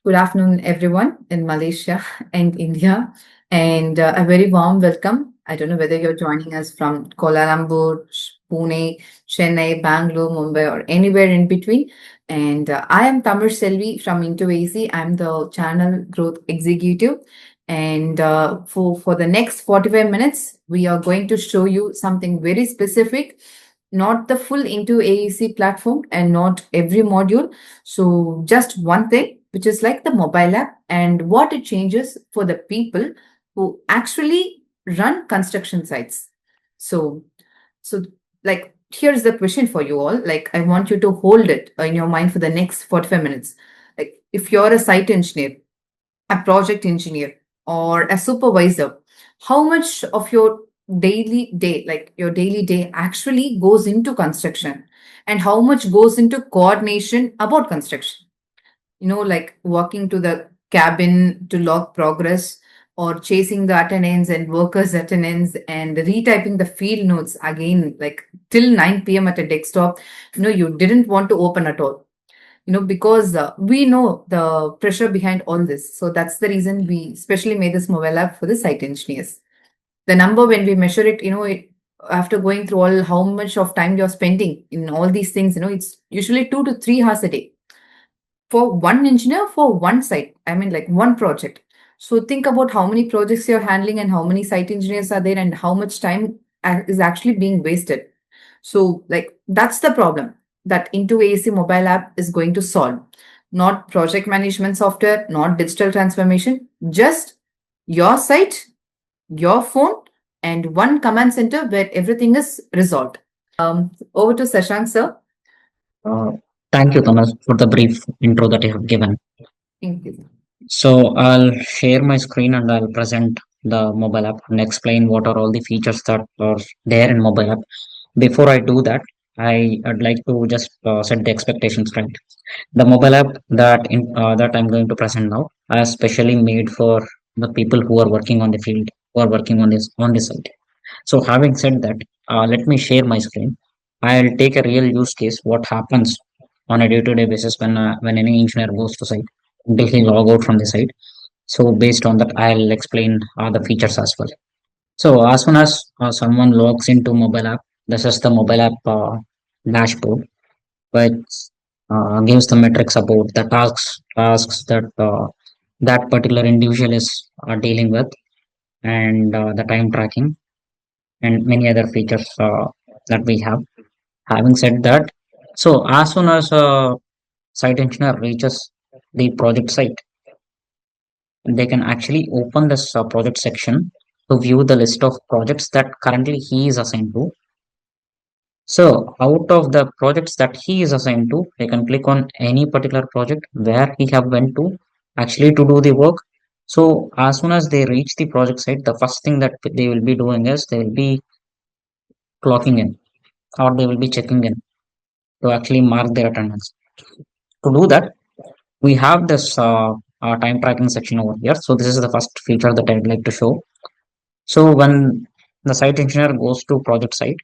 Good afternoon, everyone in Malaysia and India, and a very warm welcome. I don't know whether you're joining us from Kuala Lumpur, Pune, Chennai, Bangalore, Mumbai, or anywhere in between. And I am Tamar Selvi from IntoAEC. I'm the channel growth executive. And for the next 45 minutes, we are going to show you something very specific, not the full IntoAEC platform and not every module. So just one thing, which is like the mobile app and what it changes for the people who actually run construction sites. So, so like here's the question for you all. Like I want you to hold it in your mind for the next 45 minutes. Like if you're a site engineer, a project engineer, or a supervisor, how much of your daily day actually goes into construction and how much goes into coordination about construction? Like walking to the cabin to log progress or chasing the attendance and workers' attendance and retyping the field notes again, like till 9 p.m. at a desktop, you didn't want to open at all, because we know the pressure behind all this. So that's the reason we specially made this mobile app for the site engineers. The number, when we measure it, after going through all how much of time you're spending in all these things, it's usually 2 to 3 hours a day for one engineer for one site. I mean, like one project. So think about how many projects you're handling and how many site engineers are there and how much time is actually being wasted. So, like, that's the problem that IntoAEC mobile app is going to solve. Not project management software, not digital transformation, just your site, your phone, and one command center where everything is resolved. Over to Sashank, sir. Uh, Thank you, Thomas, for the brief intro that you have given. Thank you. So I'll share my screen and I'll present the mobile app and explain what are all the features that are there in mobile app. Before I do that, I'd like to just set the expectations right. The mobile app that I'm going to present now is specially made for the people who are working on the field, who are working on this site. So having said that, let me share my screen. I'll take a real use case. What happens on a day-to-day basis when any engineer goes to site until he log out from the site. So based on that, I'll explain the features as well. So as soon as someone logs into mobile app, this is the mobile app dashboard, which gives the metrics about the tasks that that particular individual is dealing with, and the time tracking and many other features that we have. Having said that, so as soon as a site engineer reaches the project site, they can actually open this project section to view the list of projects that currently he is assigned to. So out of the projects that he is assigned to, they can click on any particular project where he have went to actually to do the work. So as soon as they reach the project site, the first thing that they will be doing is they will be clocking in, or they will be checking in to actually mark their attendance. To do that, we have this time tracking section over here. So this is the first feature that I'd like to show. So when the site engineer goes to project site,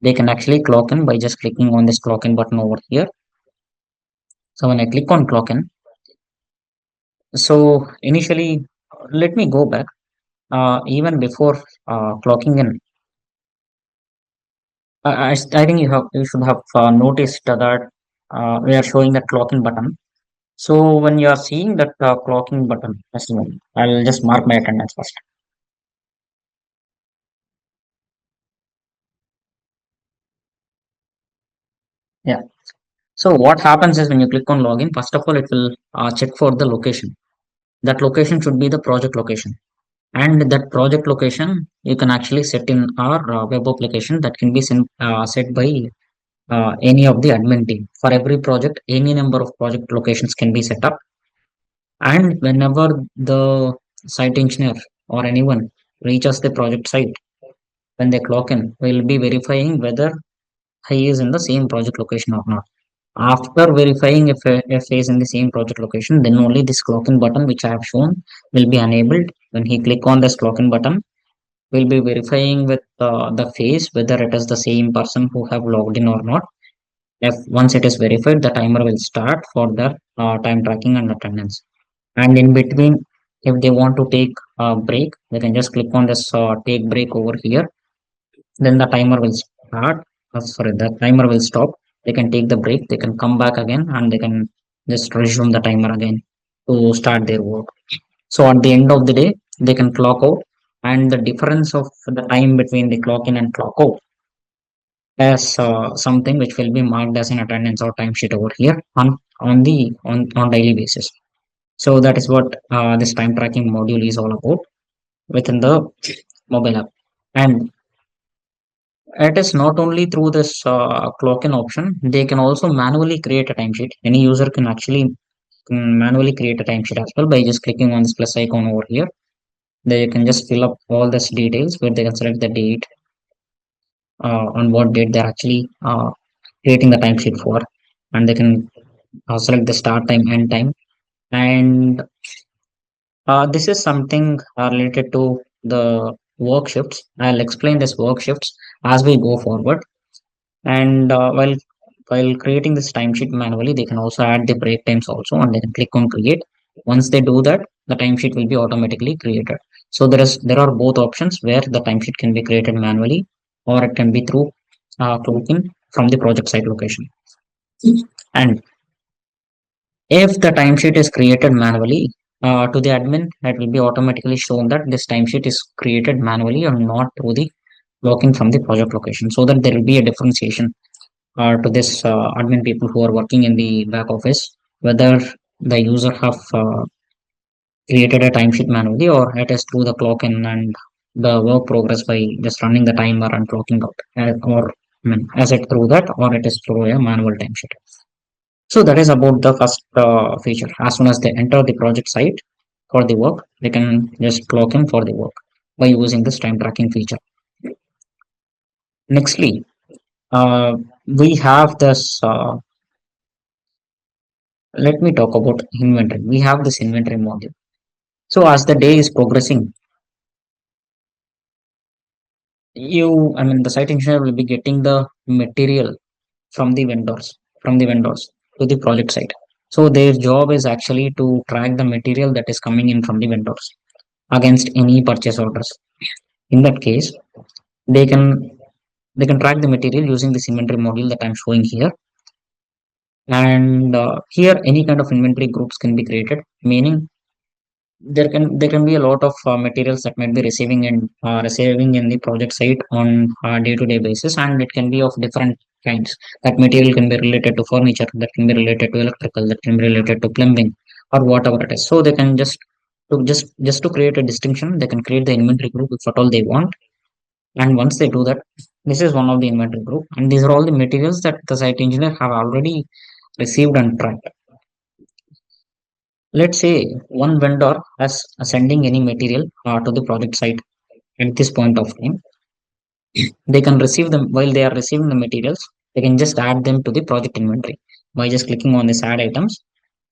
they can actually clock in by just clicking on this clock in button over here. So when I click on clock in, so initially, let me go back. Even before clocking in, I think you should have noticed that we are showing that clocking button. So when you are seeing that clocking button, just a moment, I'll just mark my attendance first. Yeah. So what happens is when you click on login, first of all, it will check for the location. That location should be the project location. And that project location, you can actually set in our web application that can be set by any of the admin team. For every project, any number of project locations can be set up. And whenever the site engineer or anyone reaches the project site, when they clock in, we'll be verifying whether he is in the same project location or not. After verifying if he is in the same project location, then only this clock in button which I have shown will be enabled. When he click on this clock in button, we'll be verifying with the face whether it is the same person who have logged in or not. If once it is verified, the timer will start for the time tracking and attendance. And in between, if they want to take a break, they can just click on this take break over here. Then the timer will start. Sorry, the timer will stop. They can take the break, they can come back again, and they can just resume the timer again to start their work. So at the end of the day, they can clock out, and the difference of the time between the clock in and clock out as something which will be marked as an attendance or timesheet over here on daily basis. So that is what this time tracking module is all about within the mobile app. And it is not only through this clock in option, they can also manually create a timesheet. Any user can actually manually create a timesheet as well by just clicking on this plus icon over here. They can just fill up all this details where they can select the date, on what date they're actually creating the timesheet for, and they can select the start time, end time, and this is something related to the work shifts. I'll explain this work shifts as we go forward. And while creating this timesheet manually, they can also add the break times also, and they can click on create. Once they do that, the timesheet will be automatically created. So there are both options where the timesheet can be created manually, or it can be through clicking from the project site location. And if the timesheet is created manually, to the admin, it will be automatically shown that this timesheet is created manually and not through the logging from the project location, so that there will be a differentiation to this admin people who are working in the back office, whether the user have created a timesheet manually or it is through the clock in and the work progress by just running the timer and clocking out, or I mean, as it through that, or it is through a manual timesheet. So that is about the first feature. As soon as they enter the project site for the work, they can just clock in for the work by using this time tracking feature. Nextly, we have this. Let me talk about inventory. We have this inventory module. So as the day is progressing, I mean, the site engineer will be getting the material from the vendors to the project site. So their job is actually to track the material that is coming in from the vendors against any purchase orders. In that case, they can they can track the material using this inventory module that I'm showing here. And here, any kind of inventory groups can be created, meaning there can be a lot of materials that might be receiving in the project site on a day-to-day basis, and it can be of different kinds. That material can be related to furniture, that can be related to electrical, that can be related to plumbing, or whatever it is. So they can just to create a distinction, they can create the inventory group if at all they want. And once they do that, this is one of the inventory group, and these are all the materials that the site engineer have already received and tracked. Let's say one vendor has sending any material to the project site at this point of time. They can receive them while they are receiving the materials. They can just add them to the project inventory by just clicking on this add items.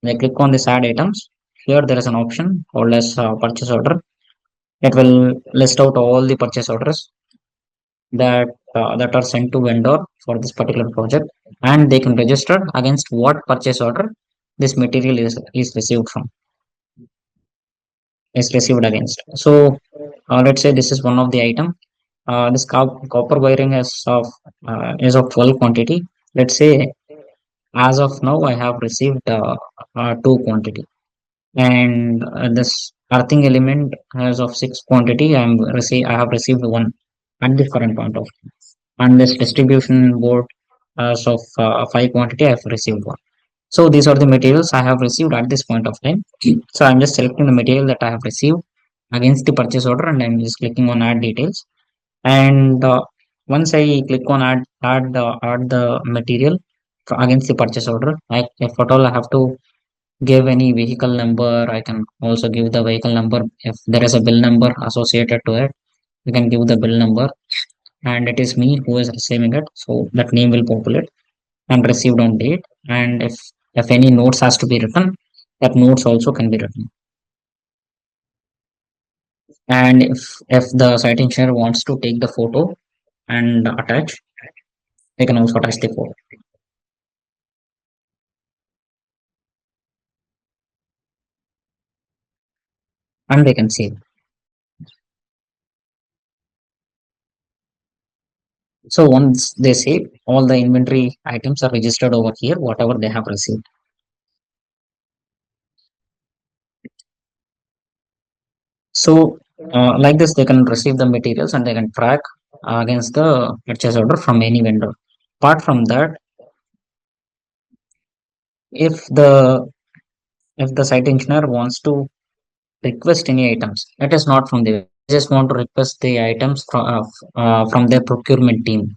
They click on this add items. Here there is an option called as purchase order. It will list out all the purchase orders that are sent to vendor for this particular project, and they can register against what purchase order this material is received from is received against. So let's say this is one of the item. This copper wiring is of 12 quantity. Let's say as of now I have received two quantity, and this earthing element as of six quantity I have received one at the current point of time. And this distribution board as of five quantity I have received one. So these are the materials I have received at this point of time. So I'm just selecting the material that I have received against the purchase order, and I'm just clicking on add details. And once I click on add the material against the purchase order, if at all I have to give any vehicle number, I can also give the vehicle number. If there is a bill number associated to it, you can give the bill number, and it is me who is receiving it. So that name will populate and received on date. And if any notes has to be written, that notes also can be written. And if the site engineer wants to take the photo and attach, they can also attach the photo. and they can save. So once they save, all the inventory items are registered over here, whatever they have received. So like this, they can receive the materials and they can track against the purchase order from any vendor. Apart from that, if the if the site engineer wants to request any items, it is not from the they just want to request the items from their procurement team.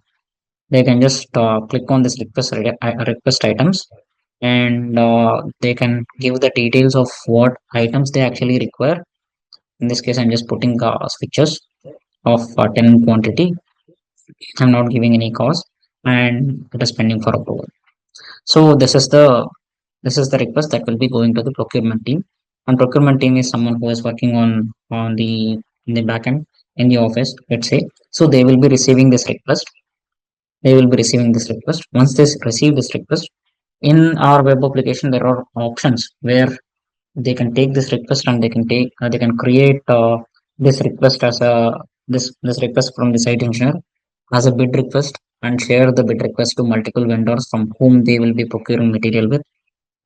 They can just click on this request items, and they can give the details of what items they actually require. In this case, I'm just putting switches of 10 quantity. I'm not giving any cost, and it is pending for approval. So this is the request that will be going to the procurement team. And procurement team is someone who is working on the backend in the office, let's say. So they will be receiving this request. They will be receiving this request. Once they receive this request, in our web application, there are options where they can take this request and they can create this request as a this request from the site engineer as a bid request and share the bid request to multiple vendors from whom they will be procuring material with.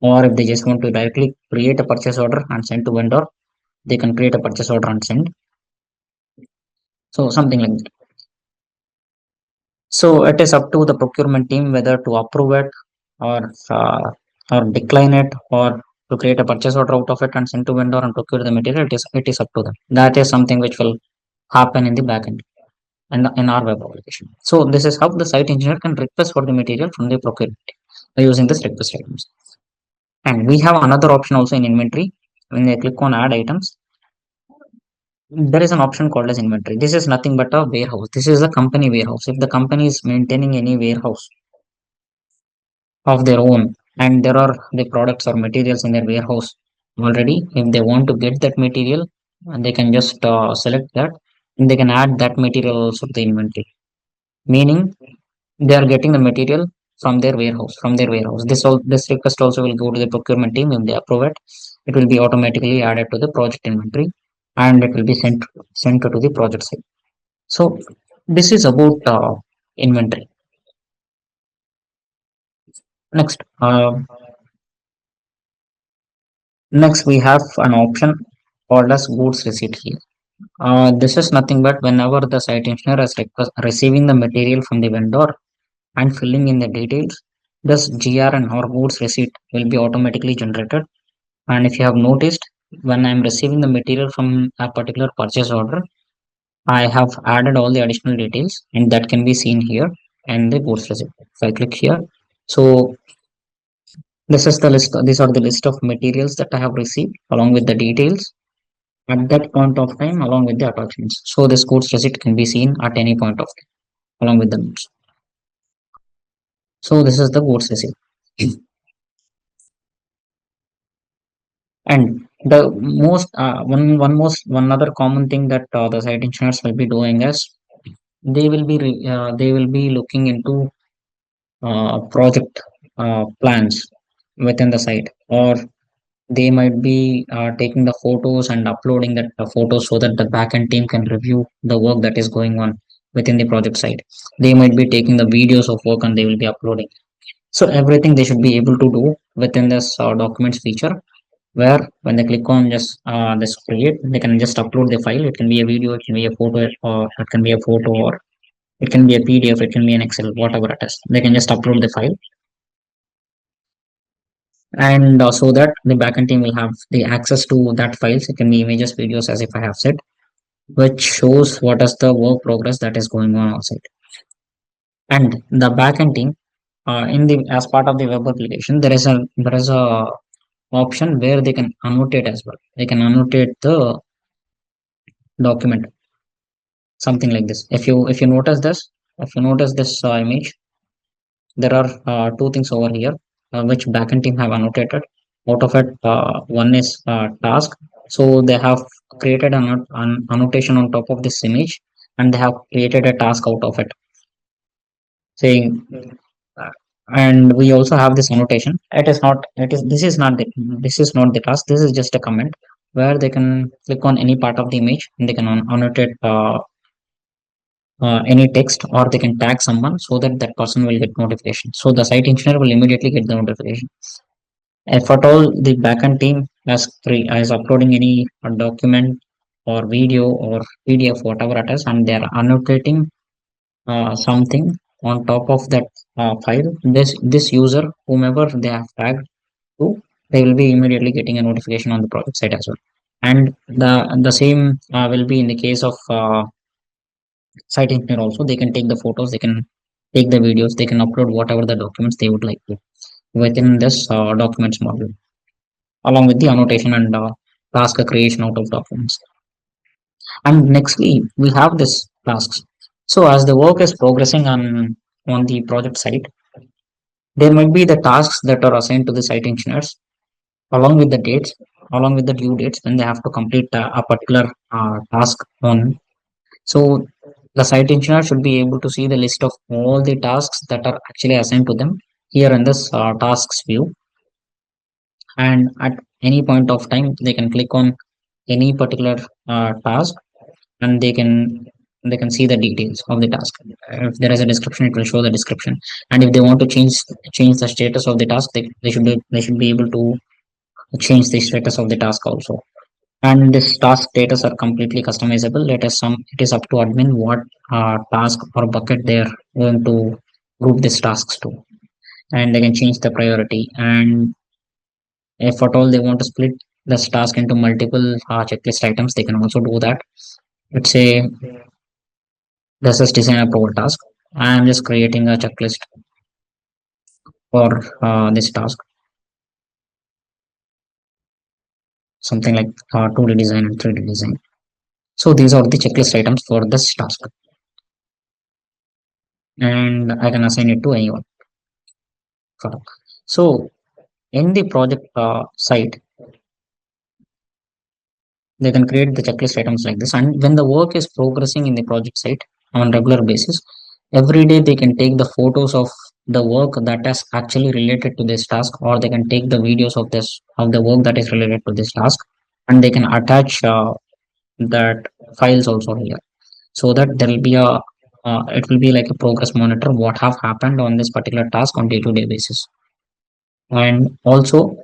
Or if they just want to directly create a purchase order and send to vendor, they can create a purchase order and send. So something like that. So it is up to the procurement team whether to approve it or uh, or decline it, or to create a purchase order out of it and send to vendor and procure the material. It is up to them. That is something which will happen in the backend and in our web application. So this is how the site engineer can request for the material from the procurement team by using this request items. And we have another option also in inventory. When they click on add items, there is an option called as inventory. This is nothing but a warehouse. This is a company warehouse. If the company is maintaining any warehouse of their own and there are the products or materials in their warehouse already, if they want to get that material, they can just select that and they can add that material also to the inventory. Meaning they are getting the material from their warehouse. This request also will go to the procurement team. If they approve it, it will be automatically added to the project inventory and it will be sent to the project site. So this is about inventory. Next uh, next we have an option called as goods receipt here. This is nothing but whenever the site engineer is receiving the material from the vendor and filling in the details, this GRN or goods receipt will be automatically generated. And if you have noticed, when I'm receiving the material from a particular purchase order, I have added all the additional details and that can be seen here and the goods receipt. If I click here, so this is the list. These are the list of materials that I have received along with the details at that point of time along with the attachments. So this goods receipt can be seen at any point of time along with the notes. So this is the goods receipt. And the most one other common thing that the site engineers will be doing is they will be looking into project plans within the site, or they might be taking the photos and uploading that photos so that the backend team can review the work that is going on within the project site. They might be taking the videos of work and they will be uploading. So everything they should be able to do within this documents feature, where when they click on just this create, they can just upload the file. It can be a video, it can be a photo, or it can be a photo, or it can be a PDF, it can be an Excel, whatever it is. They can just upload the file, and so that the backend team will have the access to that files. It can be images, videos, as if I have said, which shows what is the work progress that is going on outside. And the backend team, in the as part of the web application, there is a option where they can annotate as well. They can annotate the document, something like this. If you notice this image, there are two things over here which backend team have annotated. Out of it, one is task. So they have created an annotation on top of this image, and they have created a task out of it, saying. uh, and we also have this annotation. It is not. It is. This is not the. This is not the task. This is just a comment. where they can click on any part of the image and they can annotate any text, or they can tag someone so that that person will get notification. So the site engineer will immediately get the notification. If at all the backend team is uploading any document or video or PDF, whatever it is, and they are annotating something on top of that file, this user, whomever they have tagged to, they will be immediately getting a notification on the project site as well. And the same will be in the case of site engineer also. They can take the photos, they can take the videos, they can upload whatever the documents they would like to within this documents module, along with the annotation and task creation out of documents. And nextly, we have this tasks. So as the work is progressing on the project site, there might be the tasks that are assigned to the site engineers along with the dates, along with the due dates when they have to complete a particular task on. So the site engineer should be able to see the list of all the tasks that are actually assigned to them here in this tasks view. And at any point of time, they can click on any particular task, and they can see the details of the task. If there is a description, it will show the description. And if they want to change the status of the task, they should be able to change the status of the task also. And this task status are completely customizable. It is up to admin what task or bucket they're going to group these tasks to, and they can change the priority. And if at all they want to split this task into multiple checklist items, they can also do that. Let's say this is design approval task. I am just creating a checklist for this task, something like 2D design and 3D design. So these are the checklist items for this task, and I can assign it to anyone. So in the project site, they can create the checklist items like this. And when the work is progressing in the project site on regular basis, every day they can take the photos of the work that is actually related to this task, or they can take the videos of the work that is related to this task, and they can attach that files also here, so that there will be a it will be like a progress monitor what have happened on this particular task on day-to-day basis. And also,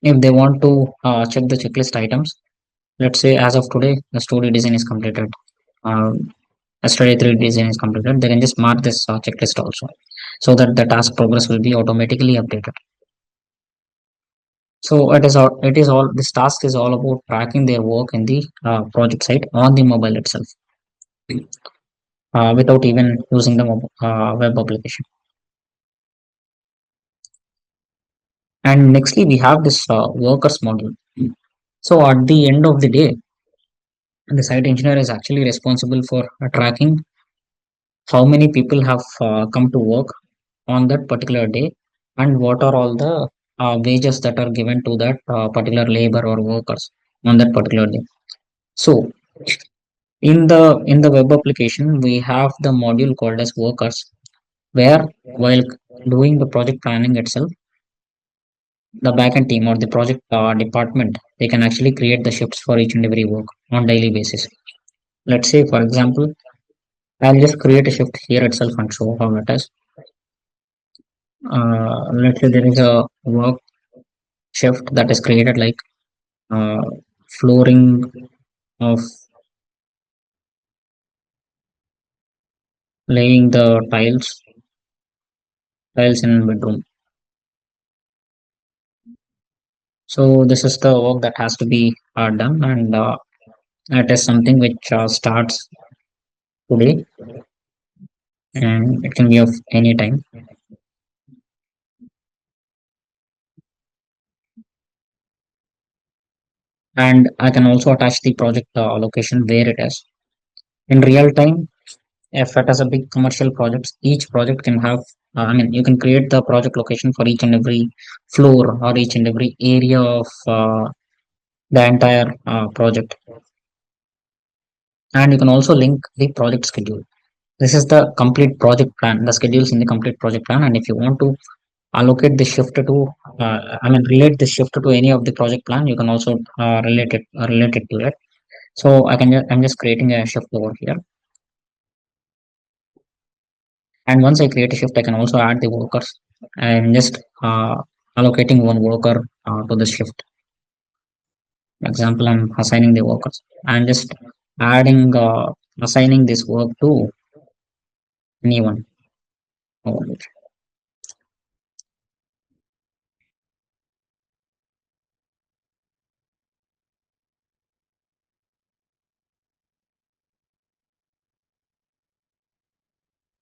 if they want to check the checklist items, let's say as of today the story design is completed, um, yesterday 3 design is completed, they can just mark this checklist also, so that the task progress will be automatically updated. So it is all this task is all about tracking their work in the project site on the mobile itself, without even using the web application. And nextly, we have this workers module. So at the end of the day, the site engineer is actually responsible for tracking how many people have come to work on that particular day, and what are all the wages that are given to that particular labor or workers on that particular day. So in the web application, we have the module called as workers, where while doing the project planning itself, the backend team or the project department, they can actually create the shifts for each and every work on daily basis. Let's say, for example, I'll just create a shift here itself and show how it is. Let's say there is a work shift that is created, like uh, flooring of laying the tiles in bedroom. So this is the work that has to be done, and it is something which starts today, and it can be of any time. And I can also attach the project location where it is in real time. If it is a big commercial project, each project can have, I mean, you can create the project location for each and every floor or each and every area of the entire project. And you can also link the project schedule. This is the complete project plan, the schedules in the complete project plan. And if you want to allocate the shift to I mean, relate this shift to any of the project plan. You can also relate it to it. So I'm just creating a shift over here. And once I create a shift, I can also add the workers. I'm just allocating one worker to the shift. For example, I'm assigning the workers. I'm just adding, assigning this work to anyone over here.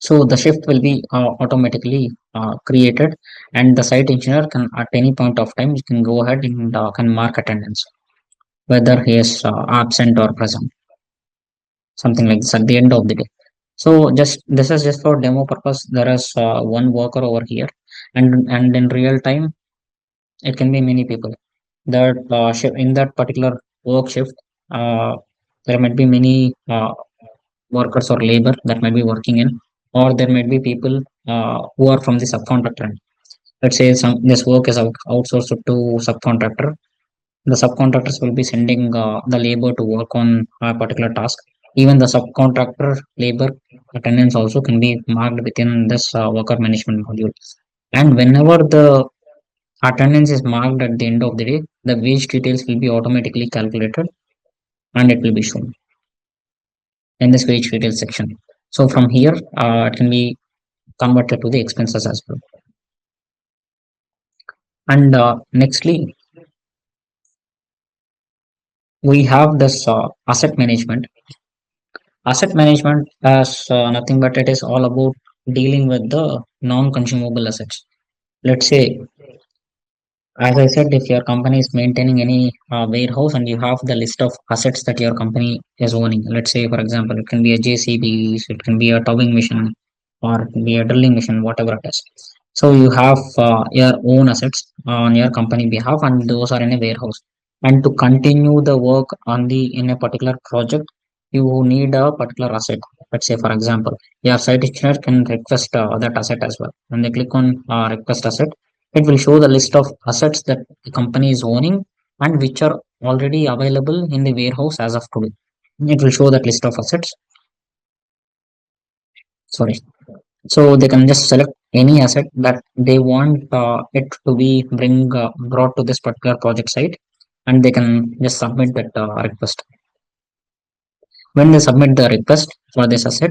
So the shift will be automatically created, and the site engineer can, at any point of time, you can go ahead and can mark attendance, whether he is absent or present, something like this at the end of the day. So just this is just for demo purpose. There is one worker over here, and in real time it can be many people. That in that particular work shift, there might be many workers or labor that might be working in, or there might be people who are from the subcontractor. Let's say this work is outsourced to subcontractor. The subcontractors will be sending the labor to work on a particular task. Even the subcontractor labor attendance also can be marked within this worker management module. And whenever the attendance is marked at the end of the day, the wage details will be automatically calculated and it will be shown in this wage details section. So from here, it can be converted to the expenses as well. And nextly, we have this asset management. Asset management has nothing but it is all about dealing with the non-consumable assets. Let's say, as I said, if your company is maintaining any warehouse and you have the list of assets that your company is owning, let's say, for example, it can be a JCB, it can be a towing machine, or it can be a drilling machine, whatever it is. So you have your own assets on your company behalf, and those are in a warehouse. And to continue the work on the in a particular project, you need a particular asset. Let's say, for example, your site engineer can request that asset as well. When they click on request asset, it will show the list of assets that the company is owning and which are already available in the warehouse as of today. It will show that list of assets. Sorry. So they can just select any asset that they want it to be brought to this particular project site, and they can just submit that request. When they submit the request for this asset,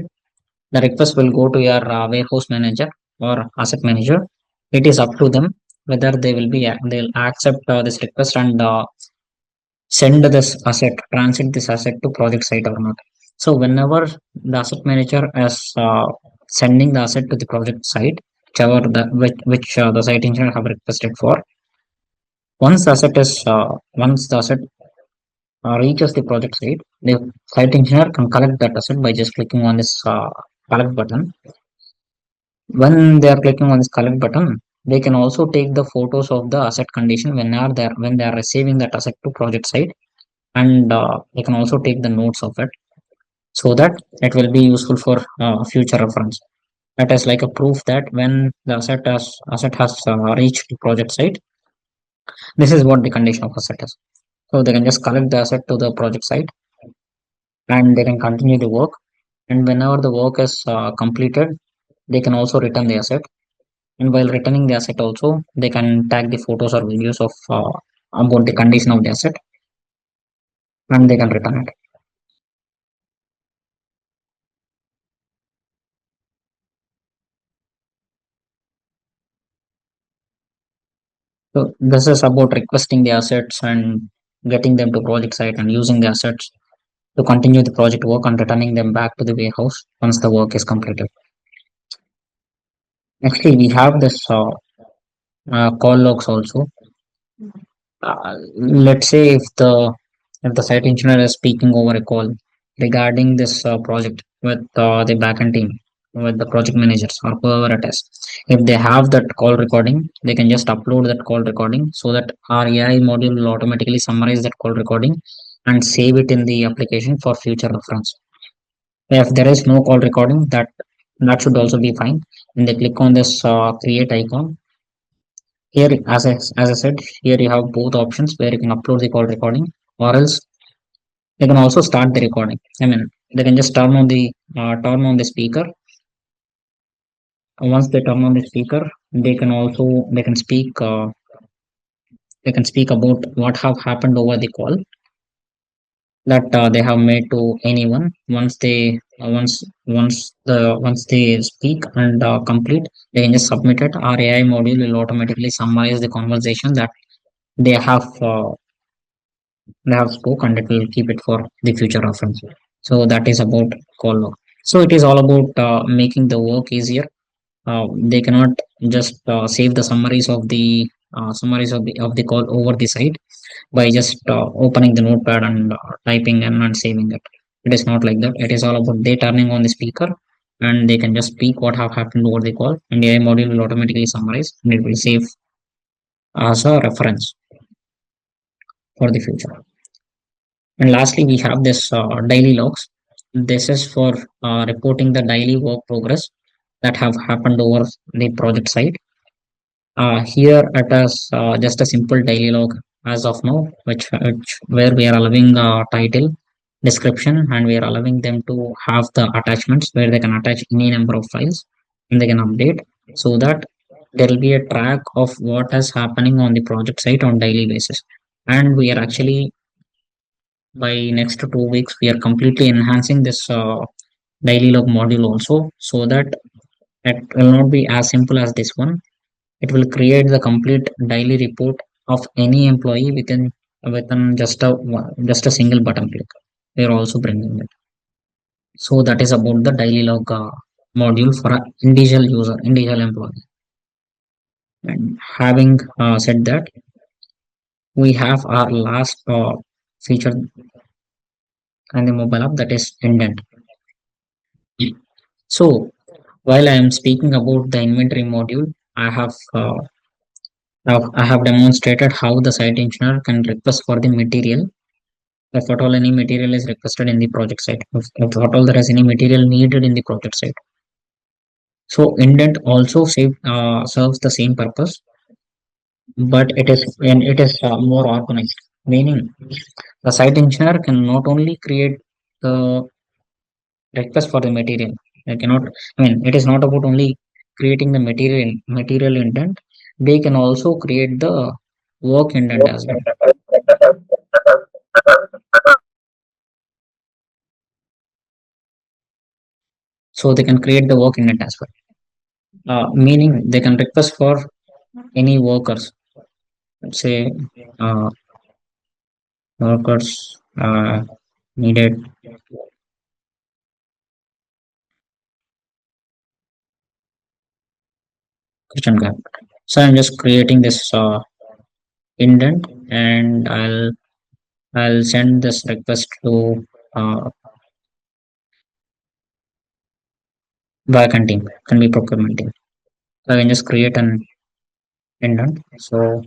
the request will go to your warehouse manager or asset manager. It is up to them whether they'll accept this request and send this asset, transit this asset to project site or not. So whenever the asset manager is sending the asset to the project site, which the site engineer have requested for, once the asset reaches the project site, the site engineer can collect that asset by just clicking on this collect button. When they are clicking on this collect button, they can also take the photos of the asset condition when they are receiving that asset to project site, and they can also take the notes of it so that it will be useful for future reference. That is like a proof that when the asset has reached the project site, this is what the condition of asset is. So they can just collect the asset to the project site and they can continue the work. And whenever the work is completed, they can also return the asset. And while returning the asset, also they can tag the photos or videos of about the condition of the asset, and they can return it. So this is about requesting the assets and getting them to project site and using the assets to continue the project work and returning them back to the warehouse once the work is completed. Actually, we have this call logs also. Let's say if the site engineer is speaking over a call regarding this project with the backend team, with the project managers or whoever it is, if they have that call recording, they can just upload that call recording so that our AI module will automatically summarize that call recording and save it in the application for future reference. If there is no call recording, that should also be fine. When they click on this create icon, Here, as I said, here you have both options where you can upload the call recording, or else they can also start the recording. I mean, they can just turn on the speaker. Once they turn on the speaker, they can speak. They can speak about what have happened over the call that they have made to anyone. Once they speak and complete, they can just submit it. Our AI module will automatically summarize the conversation that they have uh, they have spoke, and it will keep it for the future reference. So that is about call log. So it is all about making the work easier. They cannot just save the summaries of the call over the site by just opening the notepad and typing and saving it. It is not like that. It is all about they turning on the speaker, and they can just speak what have happened over the call, and the AI module will automatically summarize, and it will save as a reference for the future. And lastly, we have this daily logs. This is for reporting the daily work progress that have happened over the project site. Here it is just a simple daily log as of now, which where we are allowing title, description, and we are allowing them to have the attachments where they can attach any number of files and they can update, so that there will be a track of what is happening on the project site on daily basis. And we are actually, by next 2 weeks, we are completely enhancing this daily log module also, so that it will not be as simple as this one. It will create the complete daily report of any employee within just a single button click. We are also bringing it. So that is about the daily log module for an individual user, individual employee. And having said that, we have our last feature in the mobile app, that is indent. So while I am speaking about the inventory module, I have demonstrated how the site engineer can request for the material if at all any material is requested in the project site, if at all there is any material needed in the project site. So indent also serves the same purpose, but it is more organized. Meaning, the site engineer can not only create the request for the material. They cannot. I mean, it is not about only creating the material indent. They can also create the work indent as well. So they can create the work indent as well. Meaning they can request for any workers. Let's say uh, workers needed kitchen gap. So I'm just creating this indent, and I'll send this request to backend team, can be procurement team. So I can just create an indent. So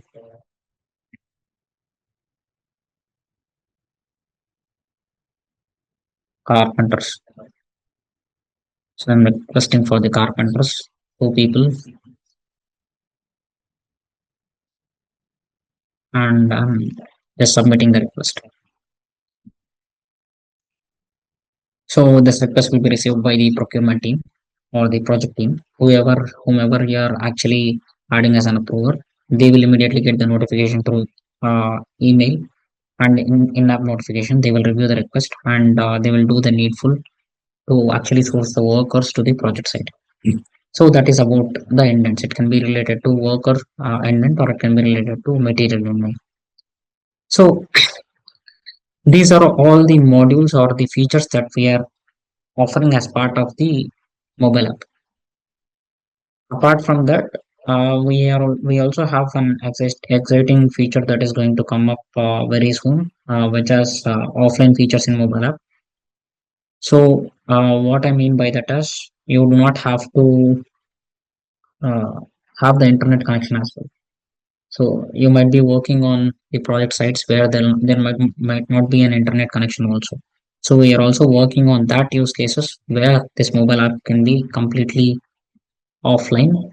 carpenters. So I'm requesting for the carpenters, two people, and just submitting the request. So this request will be received by the procurement team or the project team, whomever you are actually adding as an approver. They will immediately get the notification through email, and in that notification they will review the request, and they will do the needful to actually source the workers to the project site. So that is about the indents. It can be related to worker indent, or it can be related to material indent. So these are all the modules or the features that we are offering as part of the mobile app. Apart from that, we also have an exciting feature that is going to come up very soon, which is offline features in mobile app. So what I mean by that is you do not have to uh, have the internet connection as well. So you might be working on the project sites where there might not be an internet connection also. So we are also working on that use cases where this mobile app can be completely offline,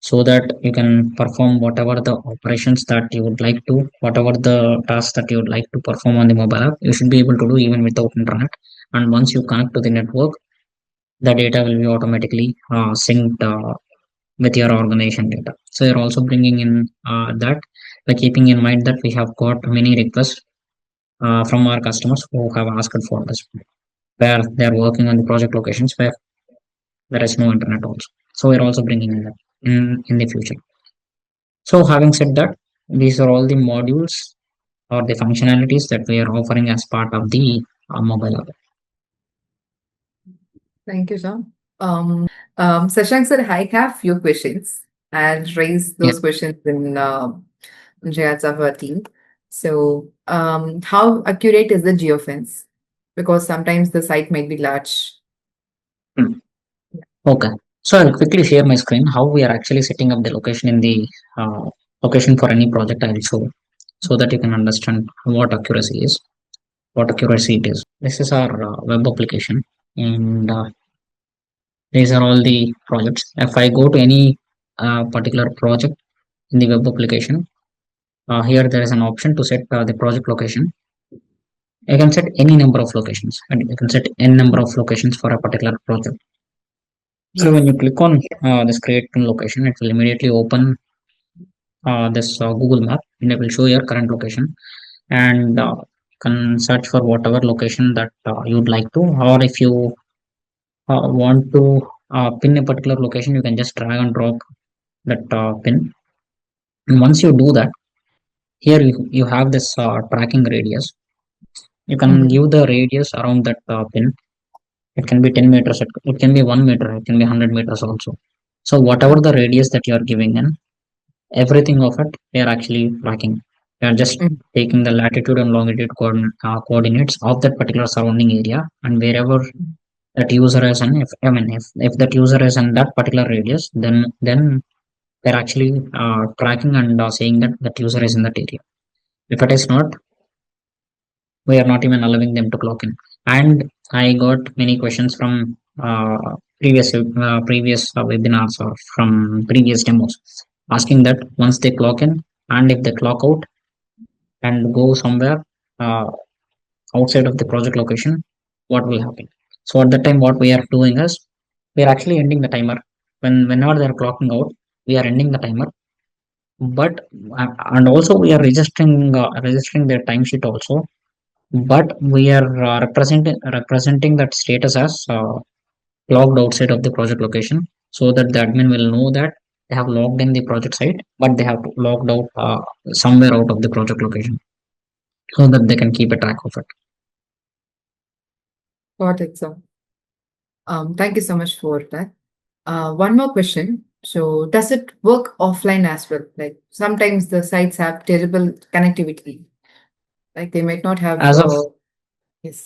so that you can perform whatever the operations that you would like to, whatever the tasks that you would like to perform on the mobile app, you should be able to do even without internet. And once you connect to the network, the data will be automatically synced with your organization data. So you're also bringing in that, by keeping in mind that we have got many requests from our customers who have asked for this, where they are working on the project locations where there is no internet also. So we're also bringing in that in the future. So having said that, these are all the modules or the functionalities that we are offering as part of the mobile app. Thank you, sir. Shashank sir, I have few questions. I'll raise Yeah. those questions in regards of our team. So, how accurate is the geofence? Because sometimes the site might be large. Hmm. Okay. So I'll quickly share my screen how we are actually setting up the location in the uh, location for any project I'll show, so that you can understand what accuracy is, what accuracy it is. This is our web application, and these are all the projects. If I go to any particular project in the web application, here there is an option to set the project location. I can set any number of locations, and you can set n number of locations for a particular project. So when Yes. you click on this create new location, it will immediately open this Google map, and it will show your current location, and can search for whatever location that you'd like to, or if you want to pin a particular location, you can just drag and drop that pin. And once you do that, here you have this tracking radius. You can Mm-hmm. give the radius around that pin. It can be 10 meters, it can be 1 meter, it can be 100 meters also. So whatever the radius that you are giving in, everything of it, they are actually tracking. They are just Mm-hmm. taking the latitude and longitude coordinates of that particular surrounding area, and wherever that user is, and if that user is in that particular radius, then they're actually tracking and saying that that user is in that area. If it is not, we are not even allowing them to clock in. And I got many questions from previous webinars or from previous demos, asking that once they clock in and if they clock out and go somewhere uh, outside of the project location, what will happen. So at that time, what we are doing is we are actually ending the timer. Whenever they are clocking out, we are ending the timer. But and also we are registering their timesheet also, but we are representing that status as logged outside of the project location, so that the admin will know that they have logged in the project site, but they have logged out somewhere out of the project location, so that they can keep a track of it. Got it, sir. Thank you so much for that. One more question. So, does it work offline as well? Like sometimes the sites have terrible connectivity. Like they might not have. as of Yes.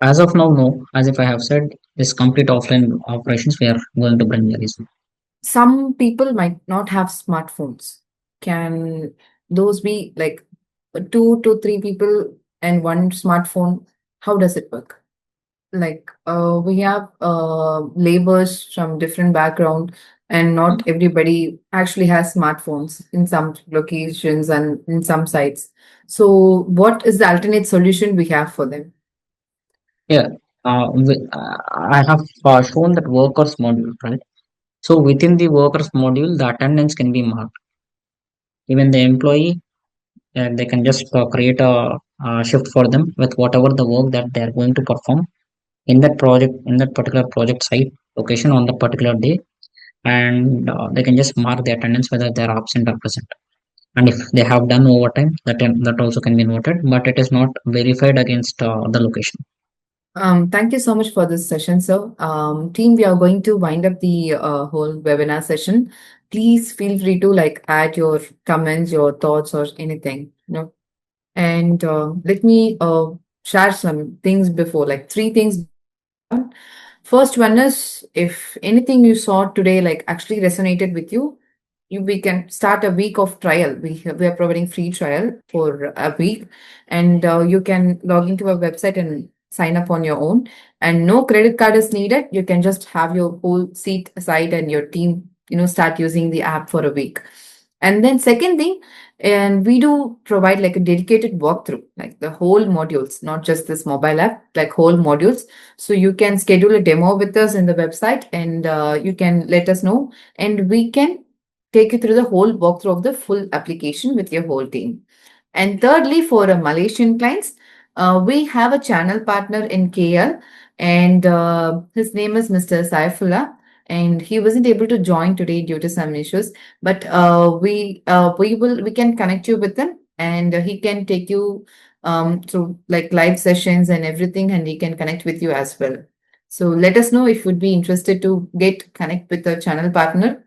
as of now, no. As if I have said, this complete offline operations we are going to bring very soon. Some people might not have smartphones. Can those be like two to three people and one smartphone? How does it work? Like we have laborers from different background, and not everybody actually has smartphones in some locations and in some sites. So what is the alternate solution we have for them? Yeah, I have shown that workers module, right? So within the workers module, the attendance can be marked. Even the employee, they can just create a shift for them with whatever the work that they are going to perform in that project, in that particular project site location on that particular day, and they can just mark the attendance whether they are absent or present. And if they have done overtime, that also can be noted, but it is not verified against the location. Thank you so much for this session, sir. Team, we are going to wind up the whole webinar session. Please feel free to like add your comments, your thoughts, or anything. And let me share some things before, like three things. First one is if anything you saw today like actually resonated with you, we can start a week of trial. We are providing free trial for a week, and you can log into our website and sign up on your own. And no credit card is needed. You can just have your whole seat aside and your team start using the app for a week. And then second thing, and we do provide like a dedicated walkthrough, like the whole modules, not just this mobile app, like whole modules. So you can schedule a demo with us in the website, and you can let us know, and we can take you through the whole walkthrough of the full application with your whole team. And thirdly, for Malaysian clients, we have a channel partner in KL, and his name is Mr. Saifullah. And he wasn't able to join today due to some issues, but we can connect you with him, and he can take you through like live sessions and everything, and he can connect with you as well. So let us know if you'd be interested to get connect with a channel partner.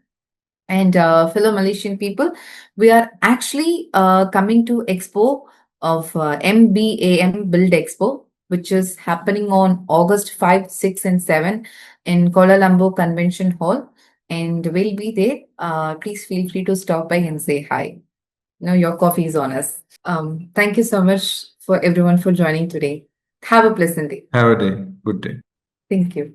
And fellow Malaysian people, we are actually coming to Expo of MBAM Build Expo, which is happening on August 5, 6, and 7 in Kuala Lumpur Convention Hall. And we'll be there. Please feel free to stop by and say hi. Now your coffee is on us. Thank you so much for everyone for joining today. Have a pleasant day. Have a day. Good day. Thank you.